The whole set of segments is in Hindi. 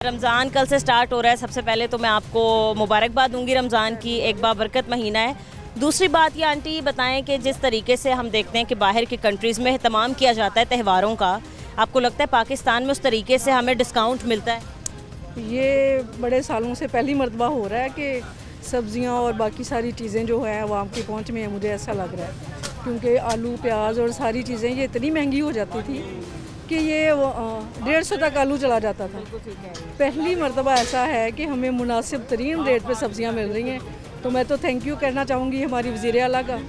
रमज़ान कल से स्टार्ट हो रहा है। सबसे पहले तो मैं आपको मुबारकबाद दूंगी रमज़ान की, एक बाबरकत महीना है। दूसरी बात ये आंटी बताएं कि जिस तरीके से हम देखते हैं कि बाहर की कंट्रीज़ में एहतमाम किया जाता है त्योहारों का, आपको लगता है पाकिस्तान में उस तरीके से हमें डिस्काउंट मिलता है? ये बड़े सालों से पहली मर्तबा हो रहा है कि सब्जियां और बाकी सारी चीज़ें जो हैं आवाम की पहुंच में है, मुझे ऐसा लग रहा है। क्योंकि आलू प्याज और सारी चीज़ें ये इतनी महंगी हो जाती थी कि ये 150 तक आलू चला जाता था। पहली मर्तबा ऐसा है कि हमें मुनासिब तरीन रेट पे सब्जियां मिल रही हैं, तो मैं तो थैंक यू कहना चाहूँगी हमारी वज़ीर आला का।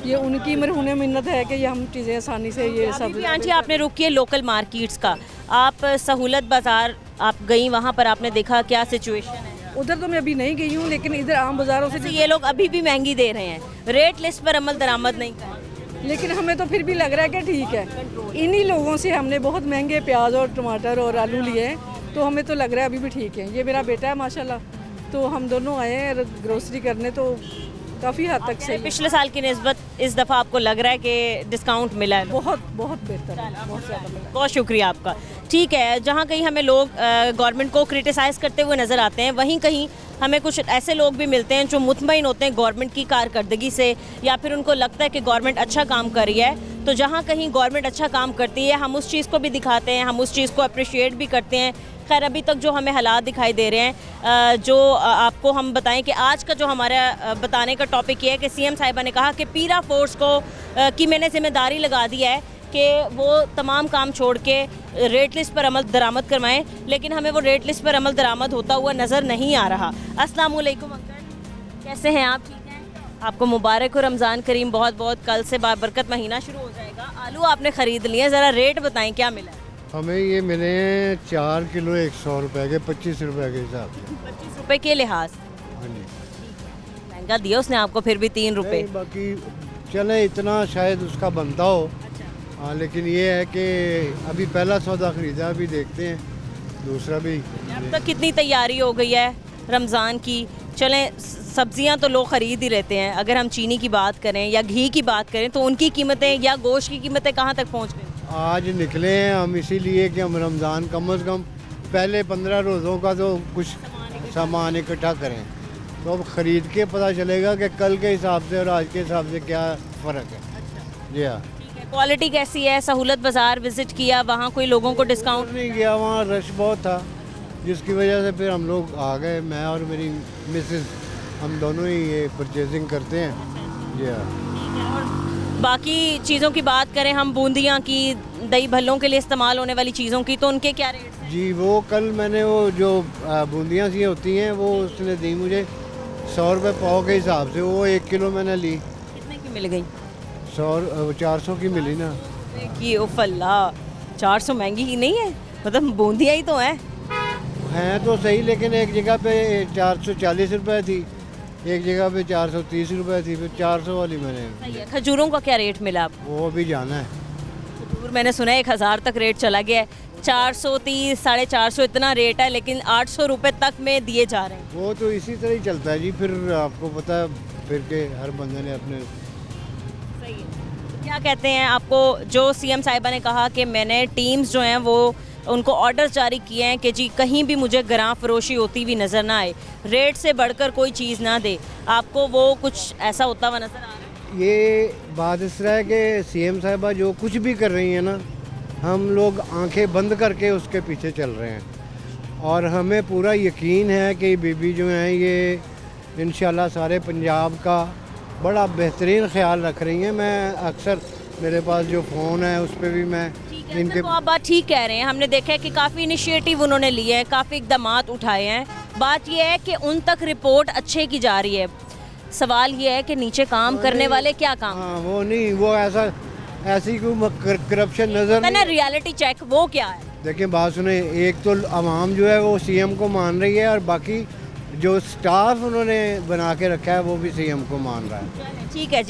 ये उनकी मरहून मिन्नत है कि ये हम चीज़ें आसानी से ये सब। अभी आंटी आपने रुक किया लोकल मार्केट्स का, आप सहूलत बाज़ार आप गई, वहाँ पर आपने देखा क्या सिचुएशन है? उधर तो मैं अभी नहीं गई हूँ, लेकिन इधर आम बाज़ारों से तो ये लोग अभी भी महंगी दे रहे हैं, रेट लिस्ट पर अमल दरामद नहीं कर रहे। लेकिन हमें तो फिर भी लग रहा है कि ठीक है। इन्हीं लोगों से हमने बहुत महंगे प्याज और टमाटर और आलू लिए हैं, तो हमें तो लग रहा है अभी भी ठीक है। ये मेरा बेटा है माशाल्लाह, तो हम दोनों आए हैं ग्रोसरी करने, तो काफ़ी हद तक सही है। पिछले साल की निस्बत इस दफ़ा आपको लग रहा है कि डिस्काउंट मिला है? बहुत बहुत बेहतर है, बहुत ज़्यादा मिला। बहुत शुक्रिया आपका। ठीक है, जहाँ कहीं हमें लोग गवर्नमेंट को क्रिटिसाइज़ करते हुए नज़र आते हैं, वहीं कहीं हमें कुछ ऐसे लोग भी मिलते हैं जो मुतमईन होते हैं गवर्नमेंट की कारकर्दगी से, या फिर उनको लगता है कि गवर्नमेंट अच्छा काम कर रही है। तो जहाँ कहीं गवर्नमेंट अच्छा काम करती है, हम उस चीज़ को भी दिखाते हैं, हम उस चीज़ को अप्रिशिएट भी करते हैं। खैर, अभी तक जो हमें हालात दिखाई दे रहे हैं, जो आपको हम बताएं कि आज का जो हमारा बताने का टॉपिक ये है कि सीएम साहिबा ने कहा कि पीरा फोर्स को की मैंने जिम्मेदारी लगा दी है कि वो तमाम काम छोड़ के रेट लिस्ट पर अमल दरामद करवाएं, लेकिन हमें वो रेट लिस्ट पर अमल दरामद होता हुआ नज़र नहीं आ रहा। अस्सलाम वालेकुम अंकल, कैसे हैं आप? ठीक हैं, आपको मुबारक हो रमज़ान करीम। बहुत बहुत कल से बाबरकत महीना शुरू हो जाएगा। आलू आपने ख़रीद लिए, ज़रा रेट बताएं क्या मिला है? हमें ये मिले हैं 4 किलो 100 रुपए के, 25 रुपए के हिसाब से। 25 रुपये के लिहाज हाँ जी। महंगा दिया उसने आपको, फिर भी 3 रुपये। नहीं, बाकी चले इतना शायद उसका बनता हो। हाँ, लेकिन ये है कि अभी पहला सौदा खरीदा, अभी देखते हैं दूसरा भी। अब तक कितनी तैयारी हो गई है रमज़ान की? चलें, सब्जियां तो लोग ख़रीद ही रहते हैं। अगर हम चीनी की बात करें या घी की बात करें तो उनकी कीमतें या गोश्त की कीमतें कहाँ तक पहुँच गई? आज निकले हैं हम इसीलिए कि हम रमज़ान कम से कम पहले 15 रोज़ों का तो कुछ सामान इकट्ठा करें, तो अब ख़रीद के पता चलेगा कि कल के हिसाब से और आज के हिसाब से क्या फ़र्क है। जी हाँ। क्वालिटी कैसी है? सहूलत बाज़ार विज़िट किया, वहाँ कोई लोगों को डिस्काउंट? नहीं गया, वहाँ रश बहुत था, जिसकी वजह से फिर हम लोग आ गए। मैं और मेरी मिसेस, हम दोनों ही ये परचेजिंग करते हैं। जी हाँ। बाकी चीज़ों की बात करें हम, बूंदियाँ की, दही भल्लों के लिए इस्तेमाल होने वाली चीज़ों की, तो उनके क्या रेट हैं? जी, वो कल मैंने वो जो बूंदियाँ सी होती हैं वो उसने दी मुझे 100 रुपये पाव के हिसाब से। वो 1 किलो मैंने ली, कितने की मिल गई? 400 की मिली ना। कि उफ़ल्ला, 400 महंगी ही नहीं है, मतलब बूंदियाँ ही तो हैं। हैं तो सही, लेकिन एक जगह पे 440 रुपये थी, एक जगह पे 430 रुपये थी, फिर 400 वाली मैंने। खजूरों का क्या रेट मिला आपको? वो भी जाना है। खजूर मैंने सुना है 1000 तक रेट चला गया है। 430, 450 इतना रेट है, लेकिन 800 रुपये तक में दिए जा रहे हैं। वो तो इसी तरह ही चलता है जी, फिर आपको पता है, फिर के हर बंदे ने अपने। सही है। क्या कहते हैं आपको, जो सीएम साहिबा ने कहा कि मैंने टीम्स जो हैं वो उनको ऑर्डर जारी किए हैं कि जी कहीं भी मुझे ग्रां फरोशी होती हुई नज़र ना आए, रेट से बढ़कर कोई चीज़ ना दे, आपको वो कुछ ऐसा होता हुआ नज़र आ रहा है? ये बात इस तरह है कि सीएम साहिबा जो कुछ भी कर रही हैं ना, हम लोग आंखें बंद करके उसके पीछे चल रहे हैं, और हमें पूरा यकीन है कि बीबी जो हैं ये इंशाल्लाह सारे पंजाब का बड़ा बेहतरीन ख्याल रख रही हैं। मैं अक्सर, मेरे पास जो फ़ोन है उस पर भी मैं इनके, तो आप बात ठीक कह रहे हैं। हमने देखा है कि काफ़ी इनिशिएटिव उन्होंने लिए हैं, काफ़ी इकदामात उठाए हैं। बात यह है कि उन तक रिपोर्ट अच्छे की जा रही है। सवाल ये है कि नीचे काम करने वाले क्या काम? हाँ, वो नहीं, वो ऐसी कोई करप्शन नज़र मैंने रियलिटी चेक, वो क्या है? देखिए, बात सुने, एक तो आवाम जो है वो सीएम को मान रही है, और बाकी जो स्टाफ उन्होंने बना के रखा है वो भी सीएम को मान रहा है। ठीक है जी।